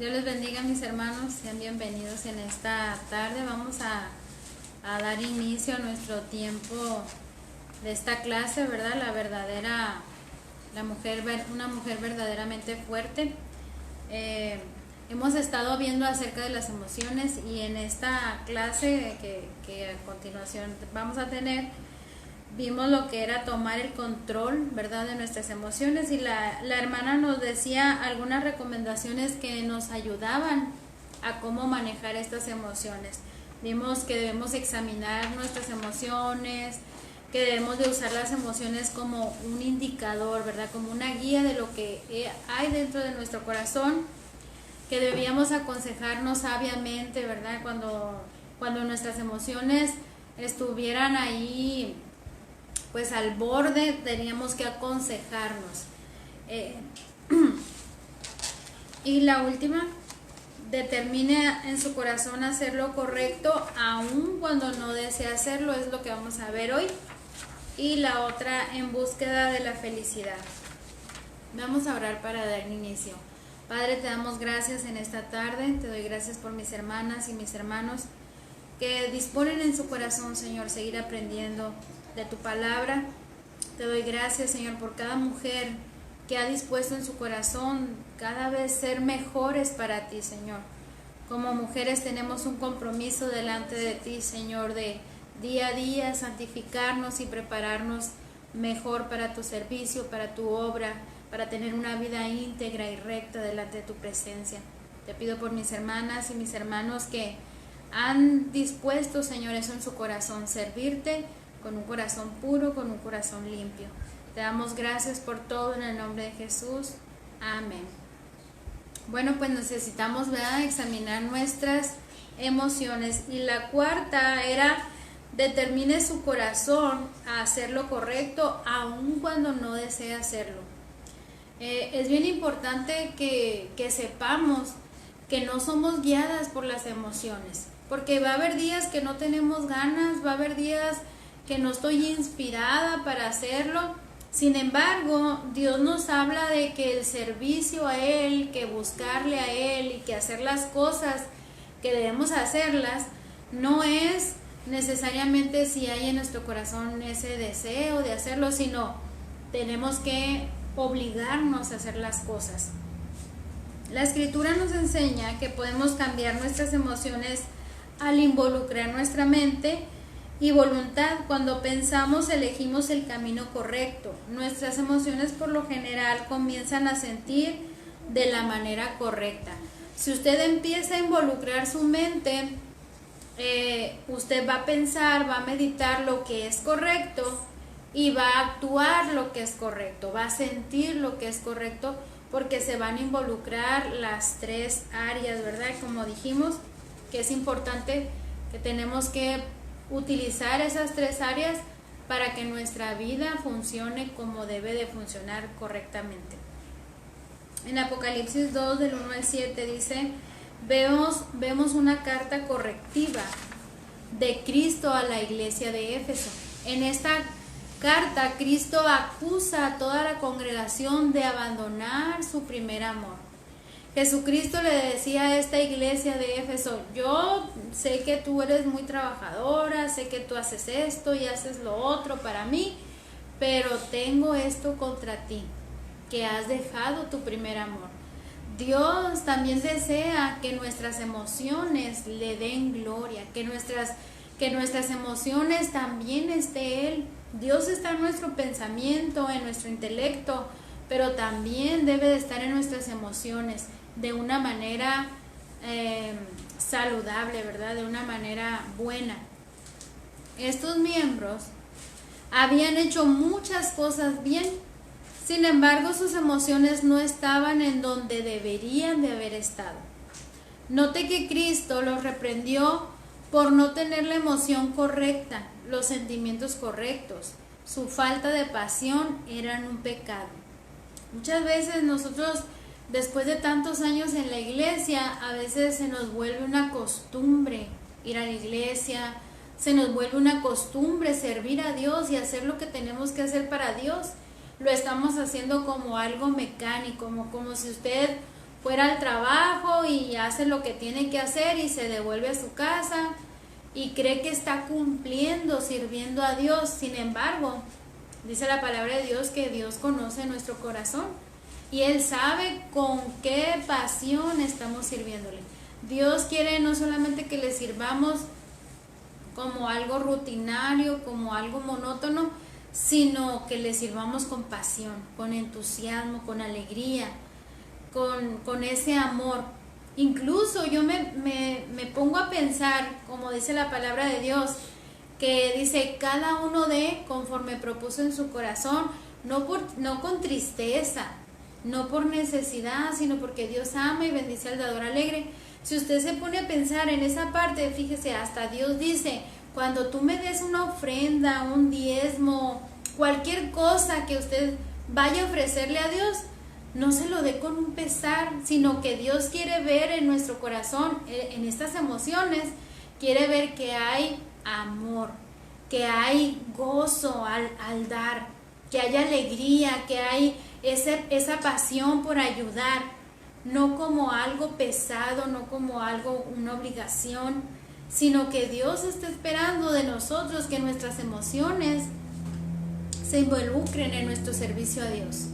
Dios les bendiga, mis hermanos, sean bienvenidos en esta tarde. Vamos a dar inicio a nuestro tiempo de esta clase, ¿verdad? Una mujer verdaderamente fuerte. Hemos estado viendo acerca de las emociones y en esta clase que a continuación vamos a tener, vimos lo que era tomar el control, ¿verdad?, de nuestras emociones, y la hermana nos decía algunas recomendaciones que nos ayudaban a cómo manejar estas emociones. Vimos que debemos examinar nuestras emociones, que debemos de usar las emociones como un indicador, ¿verdad?, como una guía de lo que hay dentro de nuestro corazón, que debíamos aconsejarnos sabiamente, ¿verdad?, cuando nuestras emociones estuvieran ahí pues al borde, teníamos que aconsejarnos. Y la última, determine en su corazón hacer lo correcto aun cuando no desea hacerlo, es lo que vamos a ver hoy. Y la otra, en búsqueda de la felicidad. Vamos a orar para dar inicio. Padre, te damos gracias en esta tarde, te doy gracias por mis hermanas y mis hermanos que disponen en su corazón, Señor, seguir aprendiendo de tu palabra. Te doy gracias, Señor, por cada mujer que ha dispuesto en su corazón cada vez ser mejores para ti, Señor. Como mujeres tenemos un compromiso delante de ti, Señor, de día a día santificarnos y prepararnos mejor para tu servicio, para tu obra, para tener una vida íntegra y recta delante de tu presencia. Te pido por mis hermanas y mis hermanos que han dispuesto, Señor, eso en su corazón, servirte con un corazón puro, con un corazón limpio. Te damos gracias por todo en el nombre de Jesús. Amén. Bueno, pues necesitamos, ¿verdad?, examinar nuestras emociones. Y la cuarta era, determine su corazón a hacer lo correcto aun cuando no desea hacerlo. Es bien importante que sepamos que no somos guiadas por las emociones, porque va a haber días que no tenemos ganas, va a haber días que no estoy inspirada para hacerlo. Sin embargo, Dios nos habla de que el servicio a Él, que buscarle a Él y que hacer las cosas que debemos hacerlas, no es necesariamente si hay en nuestro corazón ese deseo de hacerlo, sino tenemos que obligarnos a hacer las cosas. La Escritura nos enseña que podemos cambiar nuestras emociones al involucrar nuestra mente y voluntad. Cuando pensamos, elegimos el camino correcto. Nuestras emociones por lo general comienzan a sentir de la manera correcta. Si usted empieza a involucrar su mente, usted va a pensar, va a meditar lo que es correcto y va a actuar lo que es correcto, va a sentir lo que es correcto, porque se van a involucrar las tres áreas, ¿verdad? Como dijimos, que es importante que tenemos que utilizar esas tres áreas para que nuestra vida funcione como debe de funcionar correctamente. En Apocalipsis 2, del 1 al 7 dice, vemos una carta correctiva de Cristo a la iglesia de Éfeso. En esta carta, Cristo acusa a toda la congregación de abandonar su primer amor. Jesucristo le decía a esta iglesia de Éfeso, yo sé que tú eres muy trabajadora, sé que tú haces esto y haces lo otro para mí, pero tengo esto contra ti, que has dejado tu primer amor. Dios también desea que nuestras emociones le den gloria, que nuestras emociones también esté Él. Dios está en nuestro pensamiento, en nuestro intelecto, pero también debe de estar en nuestras emociones de una manera saludable, ¿verdad?, de una manera buena. Estos miembros habían hecho muchas cosas bien, sin embargo sus emociones no estaban en donde deberían de haber estado. Note que Cristo los reprendió por no tener la emoción correcta, los sentimientos correctos. Su falta de pasión eran un pecado. Muchas veces nosotros, después de tantos años en la iglesia, a veces se nos vuelve una costumbre ir a la iglesia, se nos vuelve una costumbre servir a Dios y hacer lo que tenemos que hacer para Dios. Lo estamos haciendo como algo mecánico, como si usted fuera al trabajo y hace lo que tiene que hacer y se devuelve a su casa y cree que está cumpliendo, sirviendo a Dios. Sin embargo, dice la palabra de Dios que Dios conoce nuestro corazón y Él sabe con qué pasión estamos sirviéndole. Dios quiere no solamente que le sirvamos como algo rutinario, como algo monótono, sino que le sirvamos con pasión, con entusiasmo, con alegría, con ese amor. Incluso yo me pongo a pensar, como dice la palabra de Dios, que dice cada uno de conforme propuso en su corazón, no con tristeza, no por necesidad, sino porque Dios ama y bendice al dador alegre. Si usted se pone a pensar en esa parte, fíjese, hasta Dios dice, cuando tú me des una ofrenda, un diezmo, cualquier cosa que usted vaya a ofrecerle a Dios, no se lo dé con un pesar, sino que Dios quiere ver en nuestro corazón, en estas emociones, quiere ver que hay amor, que hay gozo al dar, que hay alegría, que hay esa pasión por ayudar, no como algo pesado, no como algo, una obligación, sino que Dios está esperando de nosotros que nuestras emociones se involucren en nuestro servicio a Dios.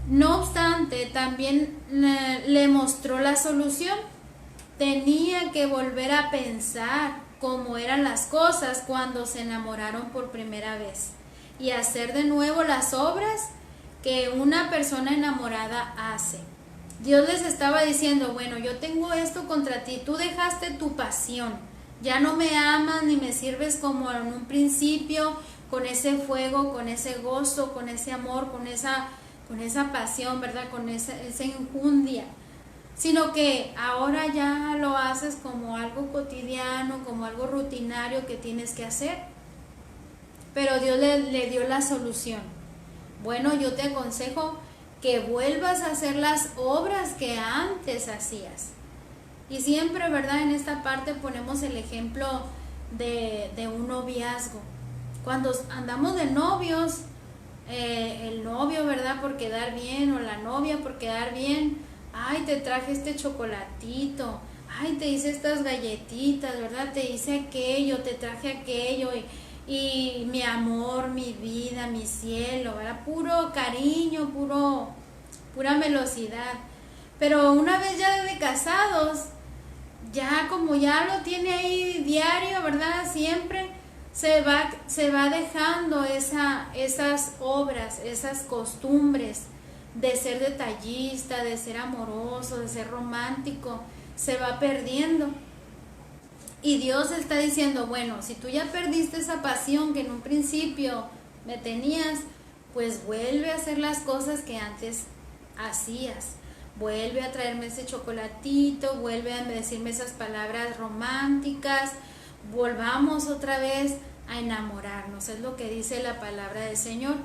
No obstante, también le mostró la solución. Tenía que volver a pensar cómo eran las cosas cuando se enamoraron por primera vez y hacer de nuevo las obras que una persona enamorada hace. Dios les estaba diciendo, bueno, yo tengo esto contra ti, tú dejaste tu pasión, ya no me amas ni me sirves como en un principio, con ese fuego, con ese gozo, con ese amor, con esa pasión, ¿verdad? Con esa enjundia, sino que ahora ya lo haces como algo cotidiano, como algo rutinario que tienes que hacer. Pero Dios le dio la solución. Bueno, yo te aconsejo que vuelvas a hacer las obras que antes hacías. Y siempre, ¿verdad? En esta parte ponemos el ejemplo de un noviazgo. Cuando andamos de novios, el novio, ¿verdad? Por quedar bien, o la novia por quedar bien, ay, te traje este chocolatito, ay, te hice estas galletitas, ¿verdad? Te hice aquello, te traje aquello, y mi amor, mi vida, mi cielo, ¿verdad? Puro cariño, pura velocidad. Pero una vez ya de casados, ya como ya lo tiene ahí diario, ¿verdad? Siempre se va dejando esas obras, esas costumbres de ser detallista, de ser amoroso, de ser romántico, se va perdiendo. Y Dios está diciendo, bueno, si tú ya perdiste esa pasión que en un principio me tenías, pues vuelve a hacer las cosas que antes hacías. Vuelve a traerme ese chocolatito, vuelve a decirme esas palabras románticas, volvamos otra vez a enamorarnos, es lo que dice la palabra del Señor.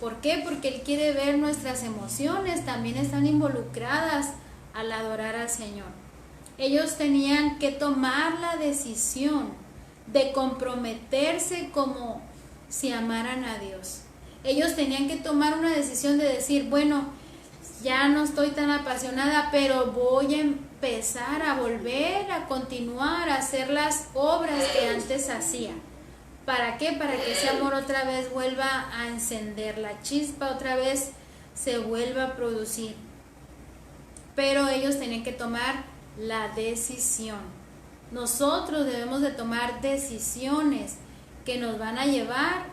¿Por qué? Porque Él quiere ver nuestras emociones, también están involucradas al adorar al Señor. Ellos tenían que tomar la decisión de comprometerse como si amaran a Dios. Ellos tenían que tomar una decisión de decir, bueno, ya no estoy tan apasionada, pero voy a empezar a volver a continuar a hacer las obras que antes hacía. ¿Para qué? Para que ese amor otra vez vuelva a encender, la chispa otra vez se vuelva a producir. Pero ellos tenían que tomar la decisión. Nosotros debemos de tomar decisiones que nos van a llevar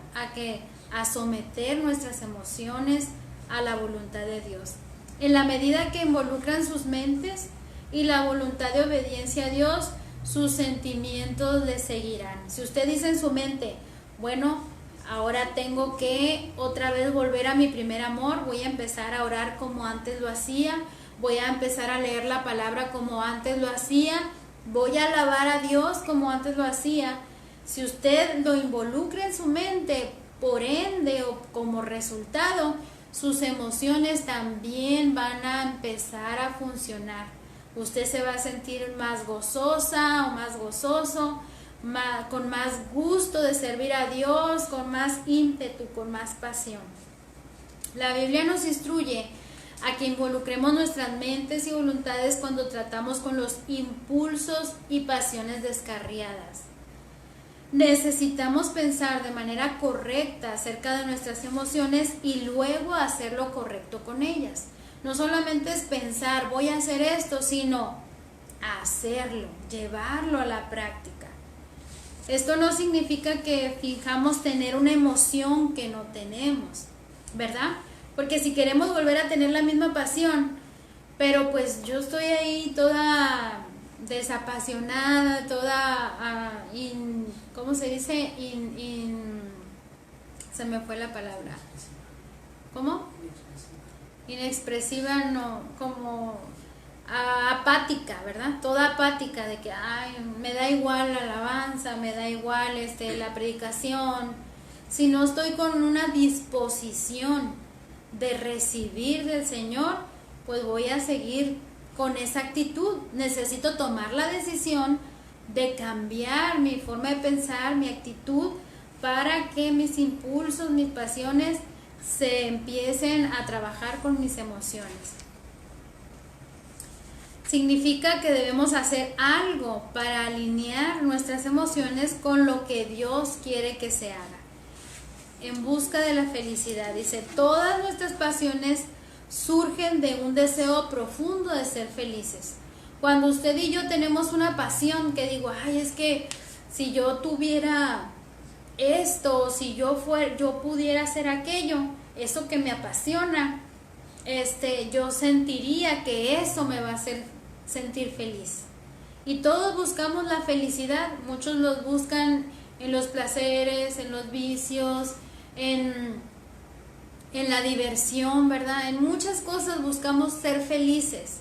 a someter nuestras emociones a la voluntad de Dios. En la medida que involucran sus mentes y la voluntad de obediencia a Dios, sus sentimientos le seguirán. Si usted dice en su mente, bueno, ahora tengo que otra vez volver a mi primer amor, voy a empezar a orar como antes lo hacía, voy a empezar a leer la palabra como antes lo hacía, voy a alabar a Dios como antes lo hacía. Si usted lo involucra en su mente, por ende o como resultado, sus emociones también van a empezar a funcionar. Usted se va a sentir más gozosa o más gozoso, con más gusto de servir a Dios, con más ímpetu, con más pasión. La Biblia nos instruye a que involucremos nuestras mentes y voluntades cuando tratamos con los impulsos y pasiones descarriadas. Necesitamos pensar de manera correcta acerca de nuestras emociones y luego hacer lo correcto con ellas. No solamente es pensar, voy a hacer esto, sino hacerlo, llevarlo a la práctica. Esto no significa que fijamos tener una emoción que no tenemos, ¿verdad? Porque si queremos volver a tener la misma pasión, pero pues yo estoy ahí toda desapasionada, toda, ¿cómo se dice? Se me fue la palabra. ¿Cómo? Inexpresiva, no, como apática, ¿verdad? Toda apática, de que ay, me da igual la alabanza, me da igual la predicación. Si no estoy con una disposición de recibir del Señor, pues voy a seguir con esa actitud. Necesito tomar la decisión de cambiar mi forma de pensar, mi actitud, para que mis impulsos, mis pasiones se empiecen a trabajar con mis emociones. Significa que debemos hacer algo para alinear nuestras emociones con lo que Dios quiere que se haga. En busca de la felicidad. Dice, todas nuestras pasiones surgen de un deseo profundo de ser felices. Cuando usted y yo tenemos una pasión que digo, ay, es que si yo tuviera esto, si yo pudiera hacer aquello, eso que me apasiona, yo sentiría que eso me va a hacer sentir feliz. Y todos buscamos la felicidad. Muchos los buscan en los placeres, en los vicios, en la diversión, ¿verdad? En muchas cosas buscamos ser felices.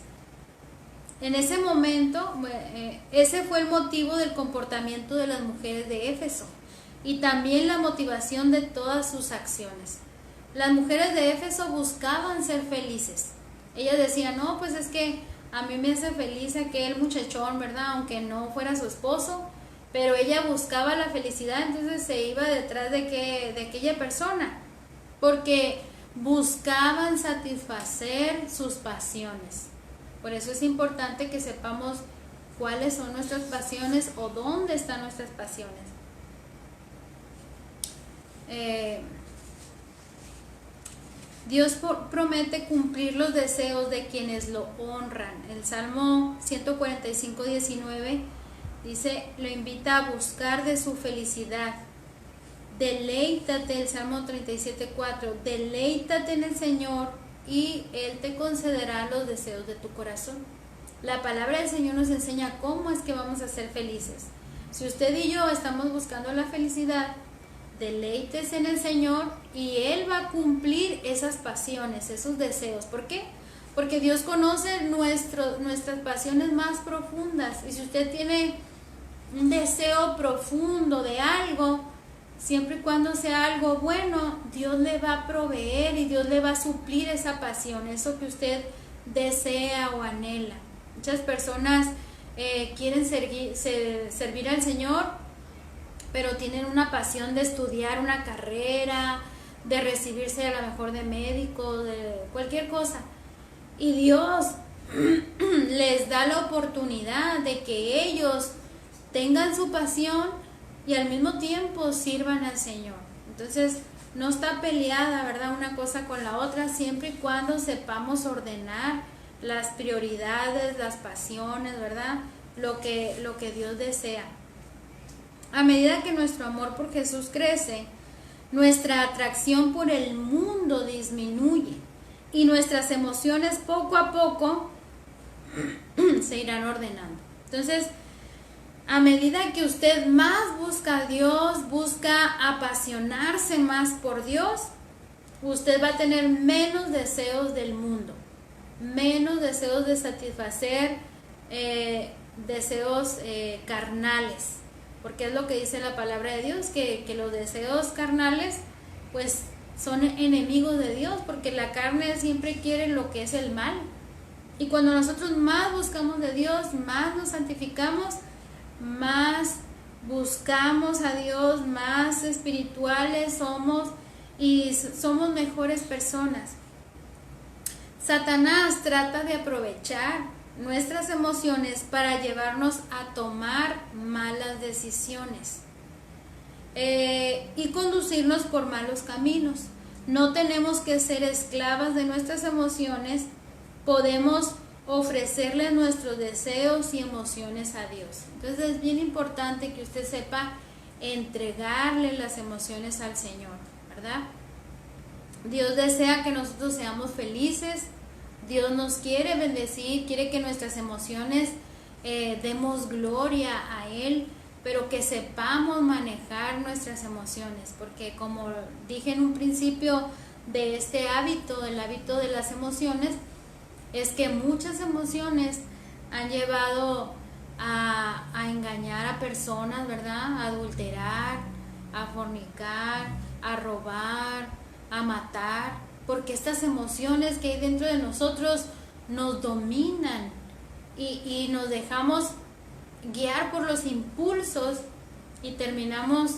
En ese momento, ese fue el motivo del comportamiento de las mujeres de Éfeso y también la motivación de todas sus acciones. Las mujeres de Éfeso buscaban ser felices. Ellas decían, no, pues es que a mí me hace feliz aquel muchachón, ¿verdad? Aunque no fuera su esposo, pero ella buscaba la felicidad, entonces se iba detrás de aquella persona, porque buscaban satisfacer sus pasiones. Por eso es importante que sepamos cuáles son nuestras pasiones o dónde están nuestras pasiones. Dios promete cumplir los deseos de quienes lo honran. El Salmo 145:19 dice, lo invita a buscar de su felicidad. Deleítate, el Salmo 37:4, deleítate en el Señor y Él te concederá los deseos de tu corazón. La palabra del Señor nos enseña cómo es que vamos a ser felices. Si usted y yo estamos buscando la felicidad, deleítese en el Señor y Él va a cumplir esas pasiones, esos deseos. ¿Por qué? Porque Dios conoce nuestras pasiones más profundas. Y si usted tiene un deseo profundo de algo, siempre y cuando sea algo bueno, Dios le va a proveer y Dios le va a suplir esa pasión, eso que usted desea o anhela. Muchas personas quieren servir al Señor, pero tienen una pasión de estudiar una carrera, de recibirse a lo mejor de médico, de cualquier cosa. Y Dios les da la oportunidad de que ellos tengan su pasión y al mismo tiempo sirvan al Señor. Entonces no está peleada, ¿verdad?, una cosa con la otra, siempre y cuando sepamos ordenar las prioridades, las pasiones, ¿verdad?, lo que Dios desea. A medida que nuestro amor por Jesús crece, nuestra atracción por el mundo disminuye y nuestras emociones poco a poco se irán ordenando. Entonces, a medida que usted más busca a Dios, busca apasionarse más por Dios, usted va a tener menos deseos del mundo, menos deseos de satisfacer deseos carnales, porque es lo que dice la palabra de Dios, que los deseos carnales pues son enemigos de Dios, porque la carne siempre quiere lo que es el mal. Y cuando nosotros más buscamos de Dios, más nos santificamos, más buscamos a Dios, más espirituales somos y somos mejores personas. Satanás trata de aprovechar nuestras emociones para llevarnos a tomar malas decisiones y conducirnos por malos caminos. No tenemos que ser esclavas de nuestras emociones, podemos ofrecerle nuestros deseos y emociones a Dios. Entonces es bien importante que usted sepa entregarle las emociones al Señor, ¿verdad? Dios desea que nosotros seamos felices, Dios nos quiere bendecir, quiere que nuestras emociones demos gloria a Él, pero que sepamos manejar nuestras emociones, porque como dije en un principio de este hábito, el hábito de las emociones, es que muchas emociones han llevado a engañar a personas, ¿verdad? A adulterar, a fornicar, a robar, a matar, porque estas emociones que hay dentro de nosotros nos dominan y nos dejamos guiar por los impulsos y terminamos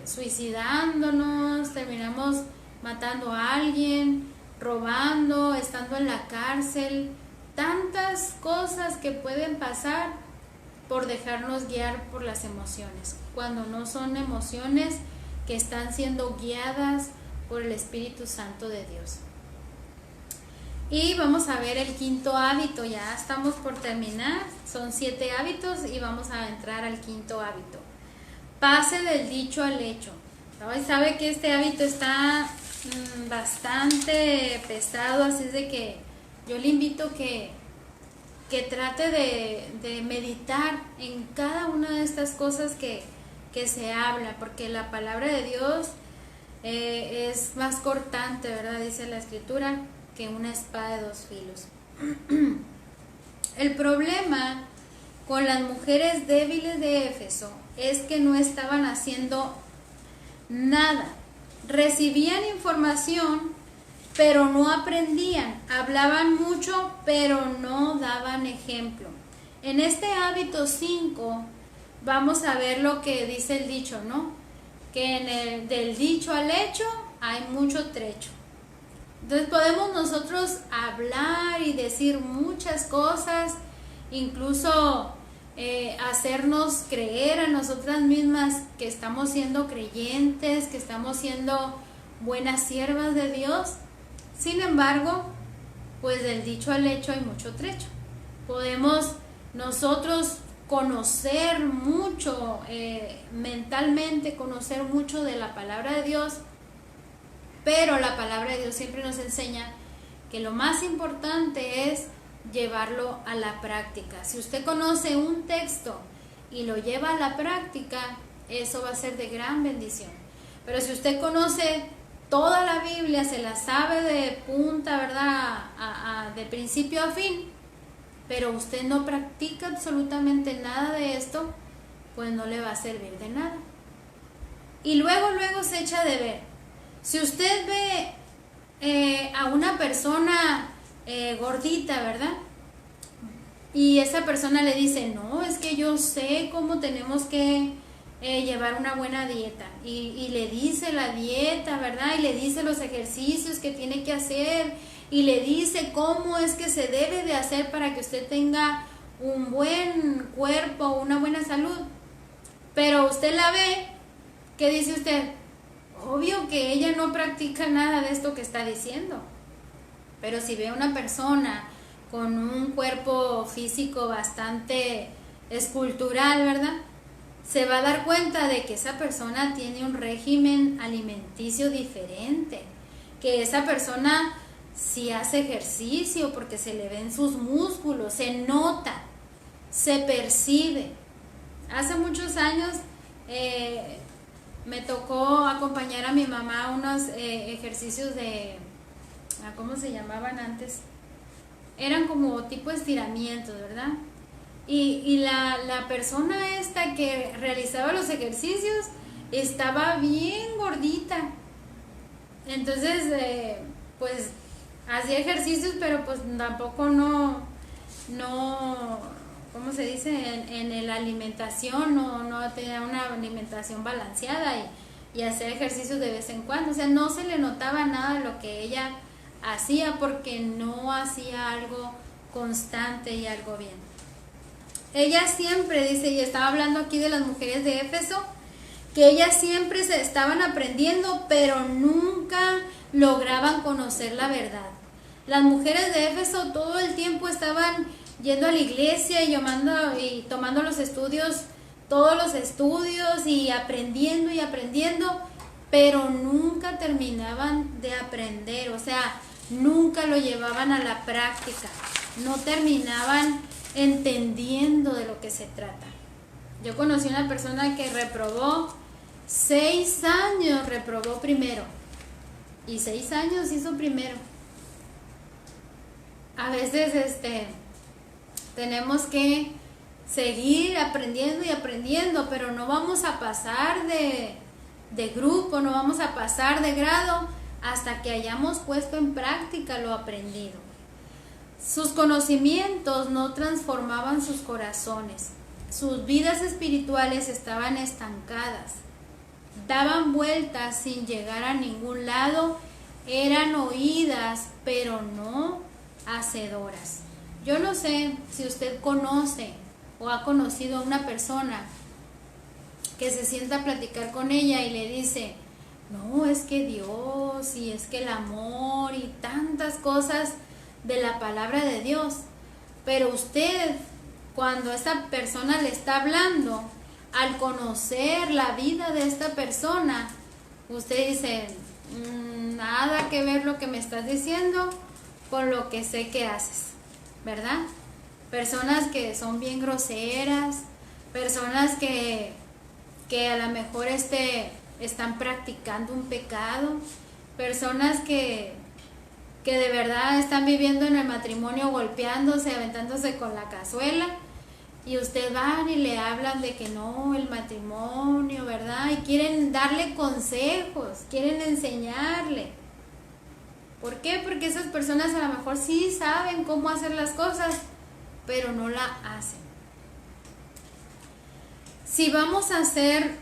suicidándonos, terminamos matando a alguien, robando, estando en la cárcel, tantas cosas que pueden pasar por dejarnos guiar por las emociones, cuando no son emociones que están siendo guiadas por el Espíritu Santo de Dios. Y vamos a ver el quinto hábito, ya estamos por terminar, son 7 hábitos y vamos a entrar al quinto hábito. Pase del dicho al hecho. Sabe que este hábito está bastante pesado, así es de que yo le invito que trate de meditar en cada una de estas cosas que se habla, porque la palabra de Dios es más cortante, ¿verdad? Dice la Escritura, que una espada de 2 filos. El problema con las mujeres débiles de Éfeso es que no estaban haciendo nada. Recibían información, pero no aprendían. Hablaban mucho, pero no daban ejemplo. En este hábito 5 vamos a ver lo que dice el dicho, ¿no? Que del dicho al hecho hay mucho trecho. Entonces podemos nosotros hablar y decir muchas cosas, incluso hacernos creer a nosotras mismas que estamos siendo creyentes, que estamos siendo buenas siervas de Dios. Sin embargo, pues del dicho al hecho hay mucho trecho. Podemos nosotros conocer mucho, mentalmente conocer mucho de la palabra de Dios, pero la palabra de Dios siempre nos enseña que lo más importante es llevarlo a la práctica. Si usted conoce un texto y lo lleva a la práctica, eso va a ser de gran bendición. Pero si usted conoce toda la Biblia, se la sabe de punta, ¿verdad? De principio a fin, pero usted no practica absolutamente nada de esto, pues no le va a servir de nada. Y luego se echa de ver. Si usted ve a una persona gordita, ¿verdad? Y esa persona le dice, no, es que yo sé cómo tenemos que llevar una buena dieta. Y le dice la dieta, ¿verdad? Y le dice los ejercicios que tiene que hacer. Y le dice cómo es que se debe de hacer para que usted tenga un buen cuerpo, una buena salud. Pero usted la ve, ¿qué dice usted? Obvio que ella no practica nada de esto que está diciendo. Pero si ve a una persona con un cuerpo físico bastante escultural, ¿verdad? Se va a dar cuenta de que esa persona tiene un régimen alimenticio diferente, que esa persona sí hace ejercicio porque se le ven sus músculos, se nota, se percibe. Hace muchos años me tocó acompañar a mi mamá a unos ejercicios de, ¿cómo se llamaban antes? Eran como tipo estiramientos, ¿verdad? Y la persona esta que realizaba los ejercicios estaba bien gordita. Entonces, pues hacía ejercicios, pero pues tampoco no ¿cómo se dice? En la alimentación no tenía una alimentación balanceada y hacía ejercicios de vez en cuando. O sea, no se le notaba nada de lo que ella hacía porque no hacía algo constante y algo bien. Ella siempre dice, y estaba hablando aquí de las mujeres de Éfeso, que ellas siempre se estaban aprendiendo, pero nunca lograban conocer la verdad. Las mujeres de Éfeso todo el tiempo estaban yendo a la iglesia y tomando los estudios, todos los estudios y aprendiendo, pero nunca terminaban de aprender, o sea, nunca lo llevaban a la práctica, no terminaban entendiendo de lo que se trata. Yo conocí una persona que reprobó 6 años, reprobó primero, y 6 años hizo primero. A veces tenemos que seguir aprendiendo, pero no vamos a pasar de grupo, no vamos a pasar de grado hasta que hayamos puesto en práctica lo aprendido. Sus conocimientos no transformaban sus corazones, sus vidas espirituales estaban estancadas, daban vueltas sin llegar a ningún lado, eran oídas pero no hacedoras. Yo no sé si usted conoce o ha conocido a una persona que se sienta a platicar con ella y le dice, no, es que Dios y es que el amor y tantas cosas de la palabra de Dios, pero usted, cuando esta persona le está hablando, al conocer la vida de esta persona, usted dice, nada que ver lo que me estás diciendo con lo que sé que haces, ¿verdad? Personas que son bien groseras, personas que a lo mejor están practicando un pecado, personas que de verdad están viviendo en el matrimonio golpeándose, aventándose con la cazuela, y usted van y le hablan de que no, el matrimonio, ¿verdad? Y quieren darle consejos, quieren enseñarle. ¿Por qué? Porque esas personas a lo mejor sí saben cómo hacer las cosas, pero no la hacen. Si vamos a ser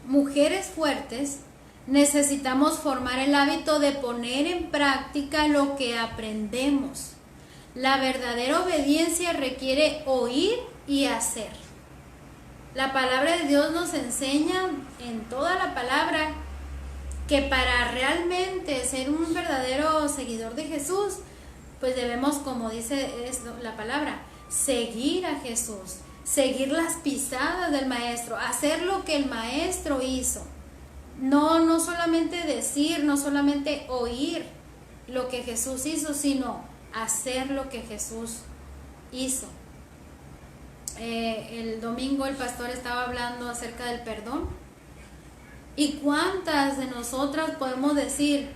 mujeres fuertes, necesitamos formar el hábito de poner en práctica lo que aprendemos. La verdadera obediencia requiere oír y hacer. La palabra de Dios nos enseña en toda la palabra que para realmente ser un verdadero seguidor de Jesús, pues debemos, como dice la palabra, seguir a Jesús, seguir las pisadas del maestro, hacer lo que el maestro hizo. No solamente decir, no solamente oír lo que Jesús hizo, sino hacer lo que Jesús hizo. El domingo el pastor estaba hablando acerca del perdón. ¿Y cuántas de nosotras podemos decir,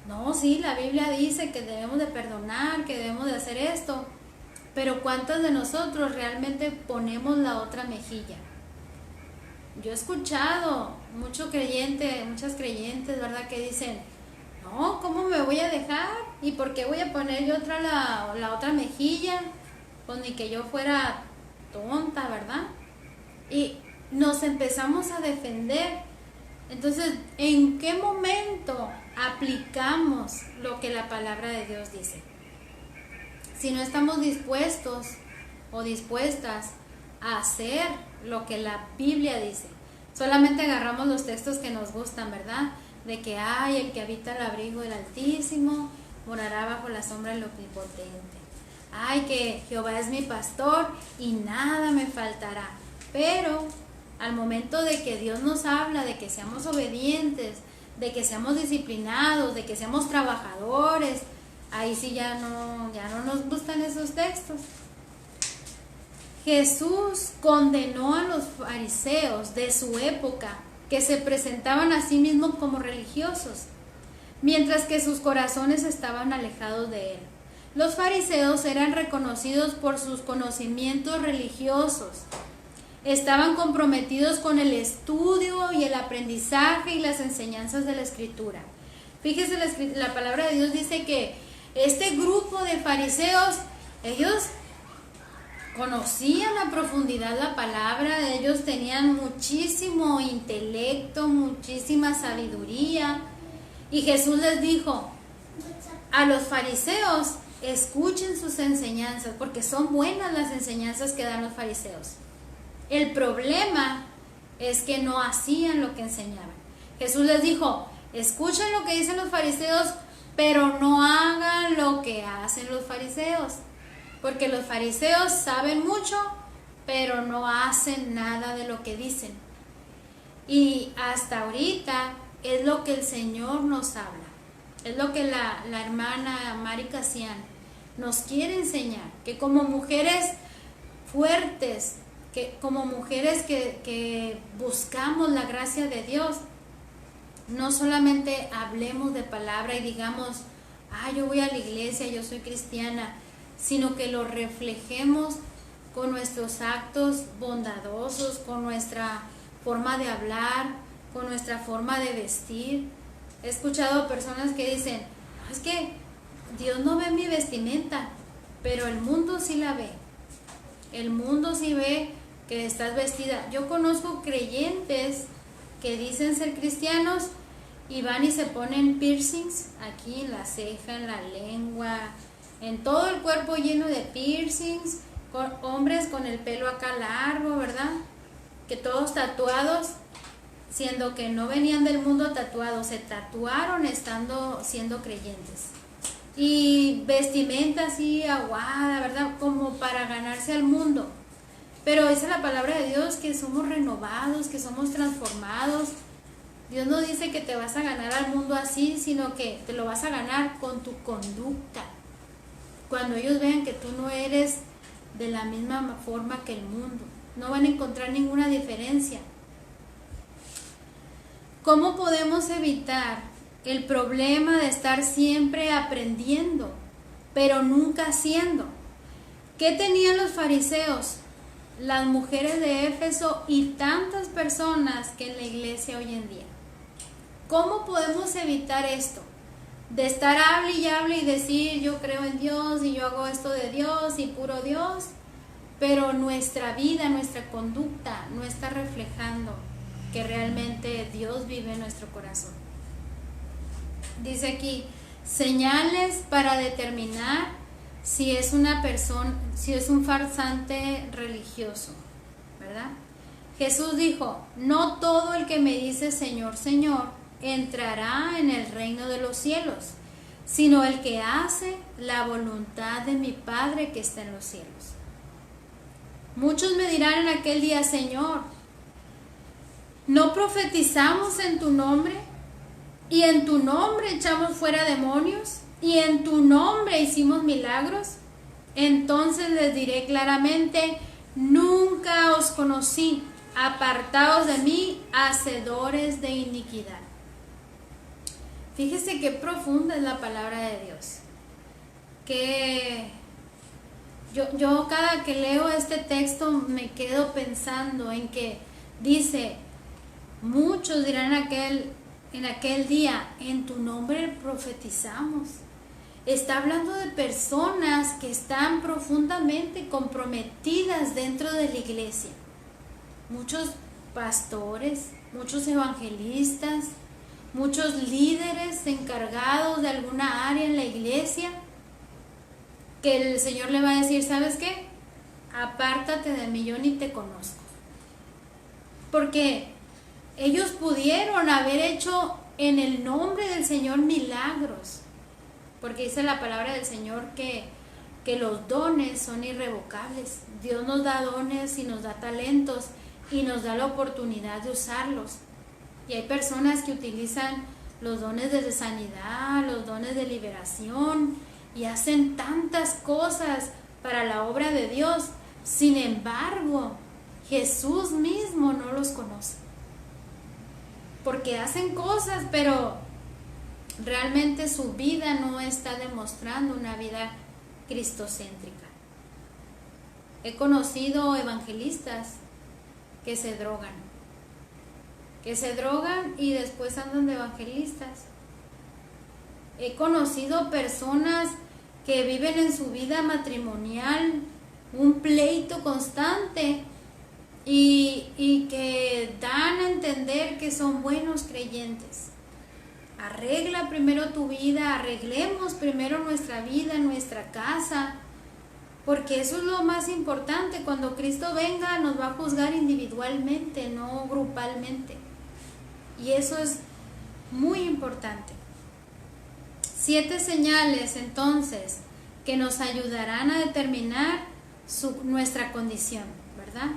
no, sí, la Biblia dice que debemos de perdonar, que debemos de hacer esto, pero cuántas de nosotros realmente ponemos la otra mejilla? Yo he escuchado muchas creyentes, ¿verdad?, que dicen, no, ¿cómo me voy a dejar? ¿Y por qué voy a poner yo la otra mejilla? Pues ni que yo fuera tonta, ¿verdad? Y nos empezamos a defender. Entonces, ¿en qué momento aplicamos lo que la palabra de Dios dice? Si no estamos dispuestos o dispuestas a hacer lo que la Biblia dice, solamente agarramos los textos que nos gustan, ¿verdad? De que hay el que habita el abrigo del Altísimo, morará bajo la sombra del Omnipotente. Ay, que Jehová es mi pastor y nada me faltará. Pero al momento de que Dios nos habla de que seamos obedientes, de que seamos disciplinados, de que seamos trabajadores, ahí sí ya no nos gustan esos textos. Jesús condenó a los fariseos de su época, que se presentaban a sí mismos como religiosos, mientras que sus corazones estaban alejados de él. Los fariseos eran reconocidos por sus conocimientos religiosos, estaban comprometidos con el estudio y el aprendizaje y las enseñanzas de la Escritura. Fíjese, la palabra de Dios dice que este grupo de fariseos, ellos conocían a profundidad la palabra, ellos tenían muchísimo intelecto, muchísima sabiduría, y Jesús les dijo, a los fariseos, escuchen sus enseñanzas, porque son buenas las enseñanzas que dan los fariseos. El problema es que no hacían lo que enseñaban. Jesús les dijo, escuchen lo que dicen los fariseos, pero no hagan lo que hacen los fariseos, porque los fariseos saben mucho, pero no hacen nada de lo que dicen. Y hasta ahorita es lo que el Señor nos habla, es lo que la hermana Mari Casian nos quiere enseñar, que como mujeres fuertes, que como mujeres que buscamos la gracia de Dios, no solamente hablemos de palabra y digamos, yo voy a la iglesia, yo soy cristiana, sino que lo reflejemos con nuestros actos bondadosos, con nuestra forma de hablar, con nuestra forma de vestir. He escuchado personas que dicen, es que Dios no ve mi vestimenta, pero el mundo sí la ve. El mundo sí ve que estás vestida. Yo conozco creyentes que dicen ser cristianos y van y se ponen piercings aquí en la ceja, en la lengua, en todo el cuerpo lleno de piercings, con hombres con el pelo acá largo, ¿verdad? Que todos tatuados, siendo que no venían del mundo tatuados, se tatuaron siendo creyentes. Y vestimenta así aguada, ¿verdad? Como para ganarse al mundo. Pero dice la palabra de Dios que somos renovados, que somos transformados. Dios no dice que te vas a ganar al mundo así, sino que te lo vas a ganar con tu conducta. Cuando ellos vean que tú no eres de la misma forma que el mundo, no van a encontrar ninguna diferencia. ¿Cómo podemos evitar el problema de estar siempre aprendiendo, pero nunca haciendo? ¿Qué tenían los fariseos, las mujeres de Éfeso y tantas personas que en la iglesia hoy en día? ¿Cómo podemos evitar esto? De estar hable y decir yo creo en Dios y yo hago esto de Dios y puro Dios, pero nuestra vida, nuestra conducta no está reflejando que realmente Dios vive en nuestro corazón. Dice aquí, señales para determinar si es una persona, si es un farsante religioso, ¿verdad? Jesús dijo, no todo el que me dice Señor, Señor, entrará en el reino de los cielos, sino el que hace la voluntad de mi Padre que está en los cielos. Muchos me dirán en aquel día, Señor, ¿no profetizamos en tu nombre? ¿Y en tu nombre echamos fuera demonios? ¿Y en tu nombre hicimos milagros? Entonces les diré claramente, nunca os conocí, apartaos de mí, hacedores de iniquidad. Fíjese qué profunda es la palabra de Dios. Que yo cada que leo este texto me quedo pensando en que dice, muchos dirán en aquel día, en tu nombre profetizamos. Está hablando de personas que están profundamente comprometidas dentro de la iglesia. Muchos pastores, muchos evangelistas, muchos líderes encargados de alguna área en la iglesia, que el Señor le va a decir, ¿sabes qué? Apártate de mí, yo ni te conozco. Porque ellos pudieron haber hecho en el nombre del Señor milagros, porque dice la palabra del Señor que los dones son irrevocables. Dios nos da dones y nos da talentos y nos da la oportunidad de usarlos. Y hay personas que utilizan los dones de sanidad, los dones de liberación y hacen tantas cosas para la obra de Dios. Sin embargo, Jesús mismo no los conoce. Porque hacen cosas, pero realmente su vida no está demostrando una vida cristocéntrica. He conocido evangelistas que se drogan y después andan de evangelistas. He conocido personas que viven en su vida matrimonial un pleito constante y que dan a entender que son buenos creyentes, Arregla primero tu vida, arreglemos primero nuestra vida, nuestra casa, porque eso es lo más importante. Cuando Cristo venga nos va a juzgar individualmente, no grupalmente. Y eso es muy importante. 7 señales entonces que nos ayudarán a determinar nuestra condición, ¿verdad?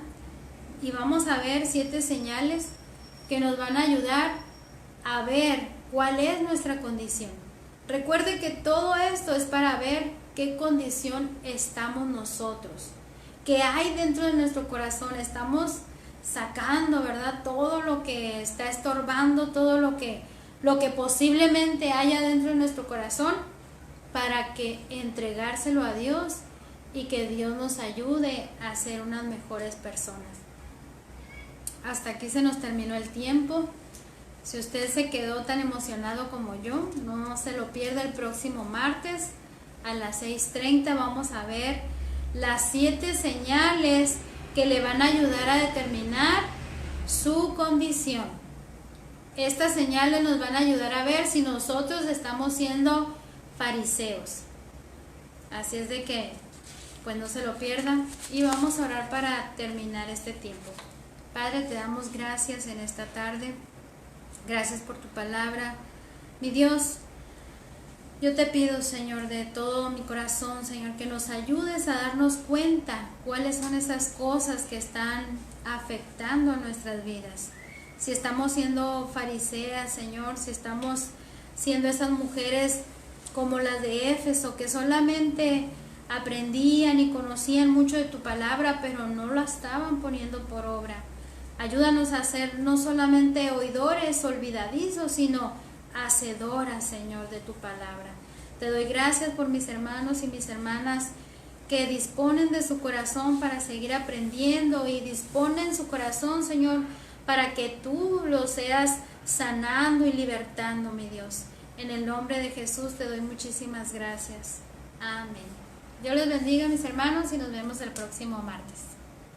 Y vamos a ver 7 señales que nos van a ayudar a ver cuál es nuestra condición. Recuerde que todo esto es para ver qué condición estamos nosotros, qué hay dentro de nuestro corazón. Estamos sacando, ¿verdad? Todo lo que está estorbando, todo lo que posiblemente haya dentro de nuestro corazón, para que entregárselo a Dios y que Dios nos ayude a ser unas mejores personas. Hasta aquí se nos terminó el tiempo. Si usted se quedó tan emocionado como yo, no se lo pierda el próximo martes a las 6:30. Vamos a ver las 7 señales que le van a ayudar a determinar su condición. Estas señales nos van a ayudar a ver si nosotros estamos siendo fariseos. Así es de que, pues no se lo pierdan. Y vamos a orar para terminar este tiempo. Padre, te damos gracias en esta tarde. Gracias por tu palabra. Mi Dios, yo te pido, Señor, de todo mi corazón, Señor, que nos ayudes a darnos cuenta cuáles son esas cosas que están afectando a nuestras vidas. Si estamos siendo fariseas, Señor, si estamos siendo esas mujeres como las de Éfeso, que solamente aprendían y conocían mucho de tu palabra, pero no la estaban poniendo por obra. Ayúdanos a ser no solamente oidores olvidadizos, sino hacedoras, Señor, de tu palabra. Te doy gracias por mis hermanos y mis hermanas que disponen de su corazón para seguir aprendiendo, y disponen su corazón, Señor, para que tú lo seas sanando y libertando, mi Dios. En el nombre de Jesús te doy muchísimas gracias. Amén. Dios les bendiga, mis hermanos, y nos vemos el próximo martes.